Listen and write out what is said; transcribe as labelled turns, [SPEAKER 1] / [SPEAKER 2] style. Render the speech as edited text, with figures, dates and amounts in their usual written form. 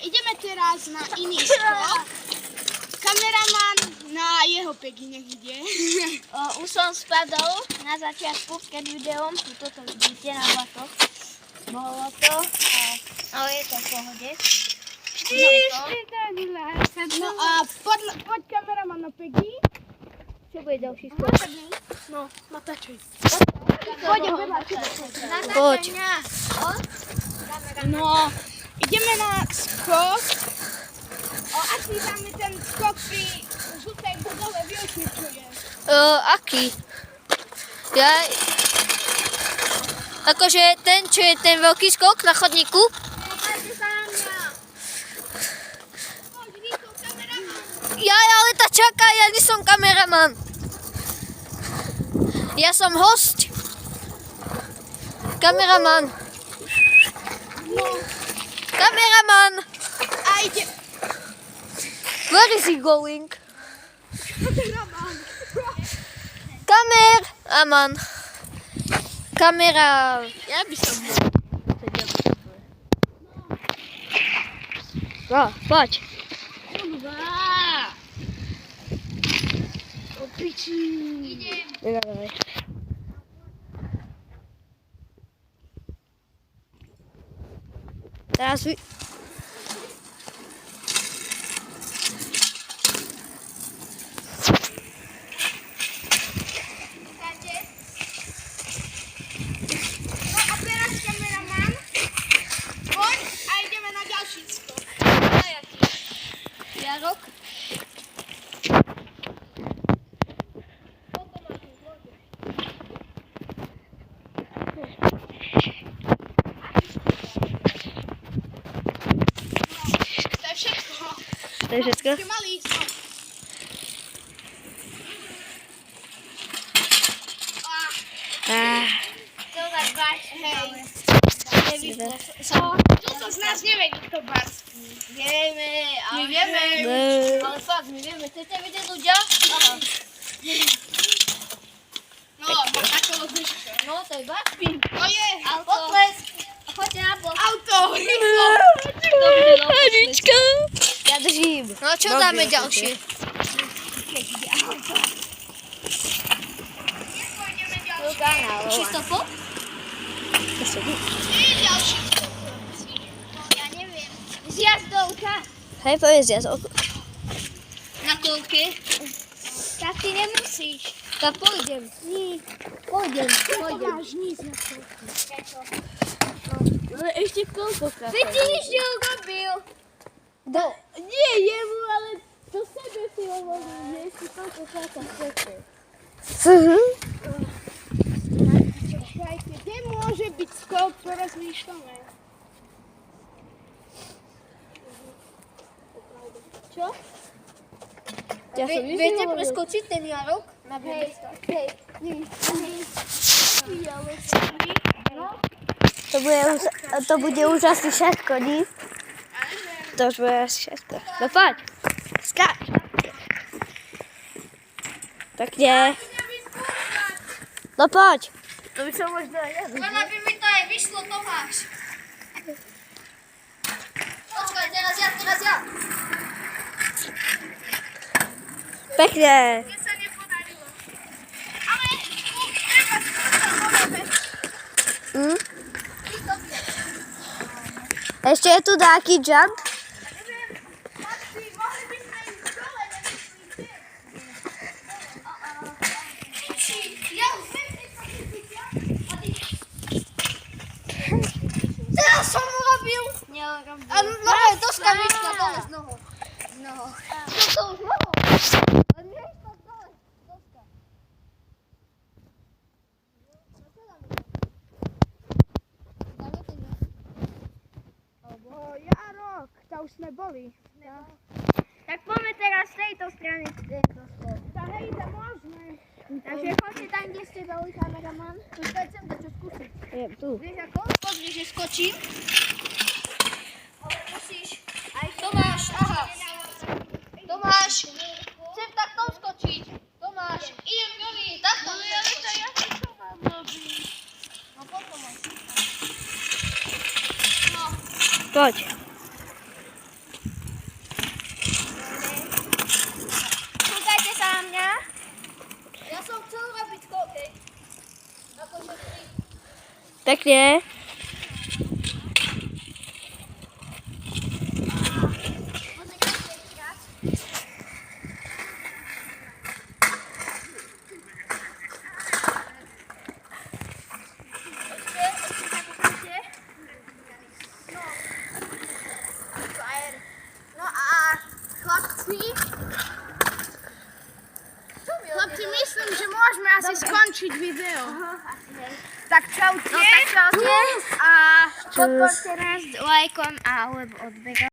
[SPEAKER 1] ideme teraz na iný skok. Kameraman na jeho pegy nech ide.
[SPEAKER 2] Už som spadol na začiatku pred videom, toto vidíte na blato. Bolo to, ale je to v pohode.
[SPEAKER 1] No a poď kameraman na pegy.
[SPEAKER 2] Čo bude ďalší skok?
[SPEAKER 1] No, natáčaj.
[SPEAKER 2] Poď.
[SPEAKER 1] No, ideme na skok. Aký tam je ten skok pri žltej budove, vieš, čo je?
[SPEAKER 3] Aký? Akože ten, čo je ten veľký skok na chodníku? Ale tá čaká, ja nie som kameraman. Ja som host. Kameraman. Kameraman.
[SPEAKER 1] A ide.
[SPEAKER 3] Where is he going?
[SPEAKER 1] Kameraman.
[SPEAKER 3] Kameraman. Kamera. Ja by som bol. Poď. Idem. Teraz vy...
[SPEAKER 1] No a teraz kameraman. Poď a ideme na ďalší skok.
[SPEAKER 3] Jarok? To je všetko?
[SPEAKER 1] Taký malý skok.
[SPEAKER 2] To tak baš, hej.
[SPEAKER 1] Nikto z nás nevie, kto barský.
[SPEAKER 2] Vieme, ale...
[SPEAKER 1] My vieme.
[SPEAKER 2] Ale fakt, my vieme. Chcete vidieť ľudia?
[SPEAKER 1] No, má takú ložičku.
[SPEAKER 2] No, to je bašpín.
[SPEAKER 1] To je
[SPEAKER 2] Potlesk. Choďte na bok.
[SPEAKER 1] auto. Rýchlo.
[SPEAKER 3] Anička.
[SPEAKER 2] Ja držím.
[SPEAKER 3] No čo dáme ďalšie?
[SPEAKER 2] Čistopo?
[SPEAKER 1] Ďalší.
[SPEAKER 2] Ja neviem. Zjazdovka.
[SPEAKER 3] Hej, povedz jazdovku.
[SPEAKER 2] Na koľke? Tak ty nemusíš. Tak pôjdem. Nie. Pôjdem.
[SPEAKER 1] Máš níz na to.
[SPEAKER 3] Ale ešte koľkokrát?
[SPEAKER 2] Veď ty nič neurobil.
[SPEAKER 1] Nie jemu, ale to sebe si hovorím, že si koľkokrát sa chcete. Čakajte, kde môže byť skok, porozmýšľame. Čo?
[SPEAKER 3] Viete preskočiť ten Jarok? Na biedeska. To bude už asi všetko, nie? To už bude asi všetko. No poď. Skáč. Pekne. No poď. To by som možno aj ja.
[SPEAKER 2] Len aby mi to aj vyšlo, Tomáš. Počkaj, teraz ja.
[SPEAKER 3] Pekne.
[SPEAKER 1] Mne sa nepodarilo. Ale treba
[SPEAKER 3] Hm? Ešte je tu nejaký jump?
[SPEAKER 1] mohli by sme ísť dole, nemyslíte? Ja už viem, že to myslíte.
[SPEAKER 2] Teraz som urobil.
[SPEAKER 3] Neurobil.
[SPEAKER 2] A nohe, doska vyšla dole z nohou. To už mohol. Ale mne išla dole doska.
[SPEAKER 1] Jarok, to už sme boli.
[SPEAKER 2] Tak poďme teraz z tejto strany.
[SPEAKER 1] Tak hej, to môžeme.
[SPEAKER 2] Takže choďte tam, kde ste boli, kameraman. Počkaj, chcem to čo skúsiť.
[SPEAKER 3] Je tu.
[SPEAKER 2] Vieš ako? Pozri, že skočím. Ale musíš aj Tomáš, aha. Tomáš, chcem takto skočiť. Tomáš, idem prvý, takto.
[SPEAKER 1] Ale to ja čo mám robiť?
[SPEAKER 2] No potom.
[SPEAKER 3] Poď. Pekne.
[SPEAKER 1] No a chlapci, myslím, že môžeme asi skončiť video. Tak čaute.
[SPEAKER 2] No tak čaute.
[SPEAKER 1] A
[SPEAKER 2] Podporte nás lajkom a alebo odbehom.